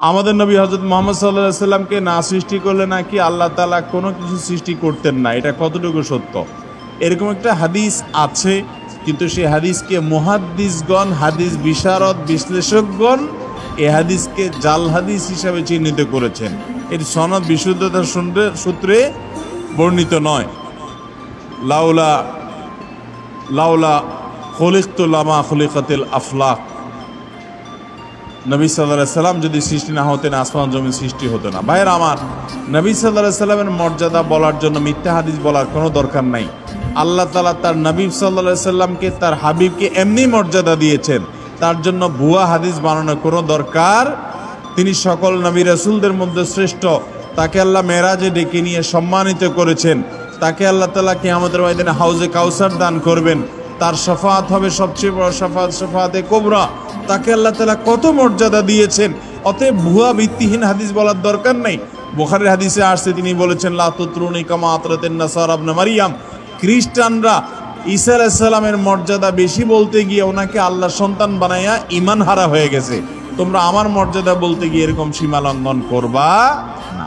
আমাদের নবী হযরত মুহাম্মদ সাল্লাল্লাহু আলাইহি সাল্লামকে না সৃষ্টি করলে নাকি আল্লাহ তাআলা কোনো কিছু সৃষ্টি করতেন না। এটা কতটুকু সত্য? এরকম একটা হাদিস আছে, কিন্তু সেই হাদিসকে মুহাদ্দিসগণ, হাদিস বিশারদ, বিশ্লেষকগণ এই হাদিসকে জাল হাদিস হিসাবে চিহ্নিত করেছেন। এর সনদ বিশুদ্ধতার সূত্রে বর্ণিত নয়। লাউলা লাউলা খুলিকতু লামা খুলিকাতিল আফলাক, নবী সাল্লাল্লাহু আলাইহি সাল্লাম যদি সৃষ্টি না হতেন আসমান জমিন সৃষ্টি হতো না। ভাইয়ের আমার, নবী সাল্লাল্লাহু আলাইহি সাল্লামের মর্যাদা বলার জন্য মিথ্যা হাদিস বলার কোনো দরকার নাই। আল্লাহ তাআলা তার নবী সাল্লাল্লাহু আলাইহি সাল্লামকে, তার হাবিবকে এমনি মর্যাদা দিয়েছেন, তার জন্য ভুয়া হাদিস বানানোর কোনো দরকার। তিনি সকল নবী রাসূলদের মধ্যে শ্রেষ্ঠ, তাকে আল্লাহ মেরাজে ডেকে নিয়ে সম্মানিত করেছেন, তাকে আল্লাহ তাআলা কিয়ামতের ময়দানে হাউজে কাউসার দান করবেন, তার শাফাআত হবে সবচেয়ে বড় শাফাআত, শাফাআতে কুবরা। তাকে আল্লাহ তাআলা কত মর্যাদা দিয়েছেন। অতএব ভুয়া ভিত্তিহীন হাদিস বলার দরকার নেই। বুখারীর হাদিসে আসছে, তিনি বলেছেন লা তুতরুনি কামা আতরাতিন নাসারা ইবনে মারইয়াম, খ্রিস্টানরা ঈসা আলাইহিস সালামের মর্যাদা বেশি বলতে গিয়ে ওনাকে আল্লাহর সন্তান বানায়া ঈমান হারা হয়ে গেছে। তোমরা আমার মর্যাদা বলতে গিয়ে এরকম সীমা লঙ্ঘন করবা না।